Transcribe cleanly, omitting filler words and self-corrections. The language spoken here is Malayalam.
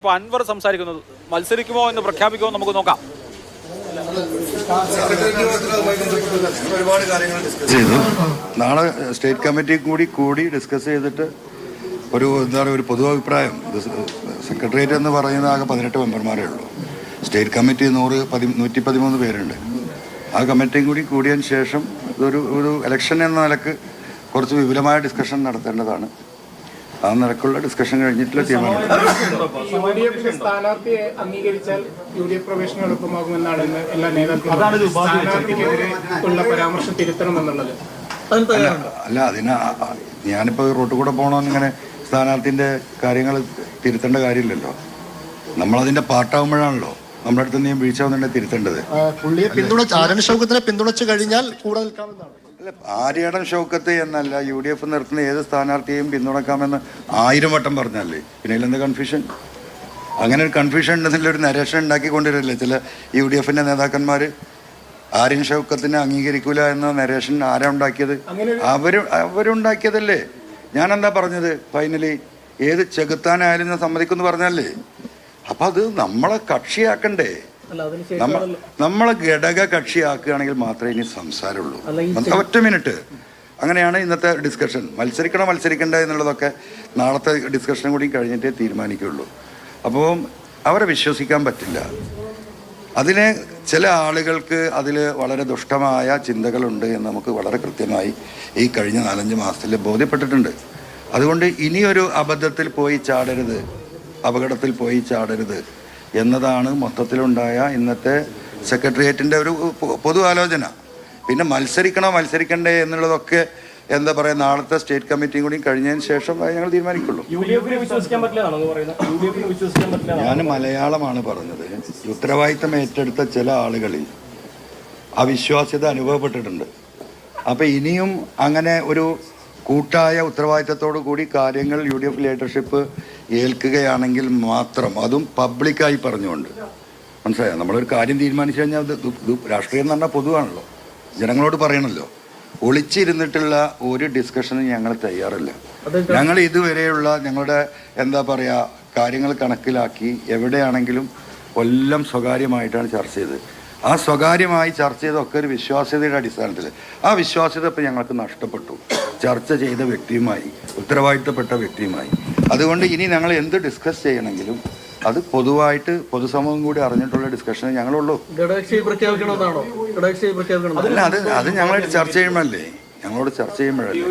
ഇപ്പോൾ അൻവർ സംസാരിക്കുന്നത് മത്സരിക്കുമോ എന്ന് പ്രഖ്യാപിക്കുമോ നമുക്ക് നോക്കാം. ഒരുപാട് കാര്യങ്ങൾ ഡിസ്കസ് ചെയ്തു. നാളെ സ്റ്റേറ്റ് കമ്മിറ്റി കൂടി ഡിസ്കസ് ചെയ്തിട്ട് എന്താ പറയുക, ഒരു പൊതു അഭിപ്രായം. സെക്രട്ടേറിയറ്റ് എന്ന് പറയുന്ന ആകെ 18 മെമ്പർമാരേ ഉള്ളൂ. സ്റ്റേറ്റ് കമ്മിറ്റി 113 പേരുണ്ട്. ആ കമ്മിറ്റിയും കൂടിയതിന് ശേഷം ഒരു ഇലക്ഷൻ എന്ന നിലക്ക് കുറച്ച് വിപുലമായ ഡിസ്കഷൻ നടത്തേണ്ടതാണ്. ആ നിലക്കുള്ള ഡിസ്കഷൻ കഴിഞ്ഞിട്ടുള്ള തീരുമാനം. സ്ഥാനാർത്ഥിയെ അംഗീകരിച്ചാൽ യുഡിഎഫ് പ്രവേശനം എളുപ്പമാകുമെന്നാണ് എല്ലാ നേതാക്കളും പരാമർശം തിരുത്തണമെന്നുള്ളത്. അല്ല, ഞാനിപ്പോൾ റോട്ടിൽ കൂടെ പോകണമെന്ന് ഇങ്ങനെ സ്ഥാനാർത്ഥിൻ്റെ കാര്യങ്ങൾ തിരുത്തേണ്ട കാര്യമില്ലല്ലോ. നമ്മളതിൻ്റെ പാർട്ടാകുമ്പോഴാണല്ലോ നമ്മുടെ അടുത്ത് നീ വീഴ്ച വന്നിട്ടുണ്ടെങ്കിൽ തിരുത്തേണ്ടത്. ആര്യൻ ഷൗക്കത്തിനെ പിന്തുണച്ചു കഴിഞ്ഞാൽ കൂടെ നിൽക്കാമെന്നാണ്. അല്ല, ആര്യടൻ ഷൗക്കത്ത് എന്നല്ല, UDF നിർത്തുന്ന ഏത് സ്ഥാനാർത്ഥിയെയും പിന്തുണക്കാമെന്ന് 1000 വട്ടം പറഞ്ഞല്ലേ. പിന്നെ ഇതിലെന്താ കൺഫ്യൂഷൻ? അങ്ങനെ ഒരു കൺഫ്യൂഷൻ ഉണ്ടെന്നുള്ളൊരു നരേഷൻ ഉണ്ടാക്കിക്കൊണ്ടിരില്ലേ ചില UDFന്റെ നേതാക്കന്മാർ. ആര്യൻ ഷൗക്കത്തിനെ അംഗീകരിക്കൂല എന്ന നരേഷൻ ആരാ ഉണ്ടാക്കിയത്? അവരുണ്ടാക്കിയതല്ലേ. ഞാനെന്താ പറഞ്ഞത്? ഫൈനലി ഏത് ചെകുത്താനായാലും ഞാൻ സമ്മതിക്കുമെന്ന് പറഞ്ഞല്ലേ. അപ്പം അത് നമ്മളെ കക്ഷിയാക്കണ്ടേ? നമ്മളെ ഘടക കക്ഷിയാക്കുകയാണെങ്കിൽ മാത്രമേ ഇനി സംസാരമുള്ളൂ. ഒറ്റ മിനിറ്റ്. അങ്ങനെയാണ് ഇന്നത്തെ ഡിസ്കഷൻ. മത്സരിക്കണ്ട എന്നുള്ളതൊക്കെ നാളത്തെ ഡിസ്കഷനും കൂടി കഴിഞ്ഞിട്ടേ തീരുമാനിക്കുള്ളൂ. അപ്പോൾ അവരെ വിശ്വസിക്കാൻ പറ്റില്ല. അതിന് ചില ആളുകൾക്ക് അതിൽ വളരെ ദുഷ്ടമായ ചിന്തകളുണ്ട് എന്ന് നമുക്ക് വളരെ കൃത്യമായി ഈ കഴിഞ്ഞ 4-5 മാസത്തിൽ ബോധ്യപ്പെട്ടിട്ടുണ്ട്. അതുകൊണ്ട് ഇനിയൊരു അബദ്ധത്തിൽ പോയി ചാടരുത് എന്നതാണ് മൊത്തത്തിലുണ്ടായ ഇന്നത്തെ സെക്രട്ടേറിയറ്റിൻ്റെ ഒരു പൊതു ആലോചന. പിന്നെ മത്സരിക്കണ്ടേ എന്നുള്ളതൊക്കെ എന്താ പറയുക, നാളത്തെ സ്റ്റേറ്റ് കമ്മിറ്റിയും കൂടി കഴിഞ്ഞതിന് ശേഷം ഞങ്ങൾ തീരുമാനിക്കുള്ളൂ. ഞാൻ മലയാളമാണ് പറഞ്ഞത്. ഉത്തരവാദിത്തം ഏറ്റെടുത്ത ചില ആളുകളിൽ അവിശ്വാസ്യത അനുഭവപ്പെട്ടിട്ടുണ്ട്. അപ്പം ഇനിയും അങ്ങനെ ഒരു കൂട്ടായ ഉത്തരവാദിത്തത്തോടു കൂടി കാര്യങ്ങൾ UDF ലീഡർഷിപ്പ് ഏൽക്കുകയാണെങ്കിൽ മാത്രം, അതും പബ്ലിക്കായി പറഞ്ഞുകൊണ്ട്, മനസ്സിലായോ? നമ്മളൊരു കാര്യം തീരുമാനിച്ചു കഴിഞ്ഞാൽ രാഷ്ട്രീയം എന്ന് പറഞ്ഞാൽ പൊതുവാണല്ലോ, ജനങ്ങളോട് പറയണമല്ലോ. ഒളിച്ചിരുന്നിട്ടുള്ള ഒരു ഡിസ്കഷനും ഞങ്ങൾ തയ്യാറല്ല. ഞങ്ങൾ ഇതുവരെയുള്ള ഞങ്ങളുടെ എന്താ പറയുക കാര്യങ്ങൾ കണക്കിലാക്കി എവിടെയാണെങ്കിലും എല്ലാം സ്വകാര്യമായിട്ടാണ് ചർച്ച ചെയ്തത്. ആ സ്വകാര്യമായി ചർച്ച ചെയ്തൊക്കെ ഒരു വിശ്വാസ്യതയുടെ അടിസ്ഥാനത്തിൽ. ആ വിശ്വാസ്യത ഇപ്പം ഞങ്ങൾക്ക് നഷ്ടപ്പെട്ടു, ചർച്ച ചെയ്ത വ്യക്തിയുമായി, ഉത്തരവാദിത്തപ്പെട്ട വ്യക്തിയുമായി. അതുകൊണ്ട് ഇനി ഞങ്ങൾ എന്ത് ഡിസ്കസ് ചെയ്യണമെങ്കിലും അത് പൊതുവായിട്ട് പൊതുസമൂഹം കൂടി അറിഞ്ഞിട്ടുള്ള ഡിസ്കഷനെ ഞങ്ങളുള്ളൂ. അല്ല, അത് ഞങ്ങളായിട്ട് ചർച്ച ചെയ്യുമ്പോഴല്ലേ, ഞങ്ങളോട് ചർച്ച ചെയ്യുമ്പോഴല്ലേ.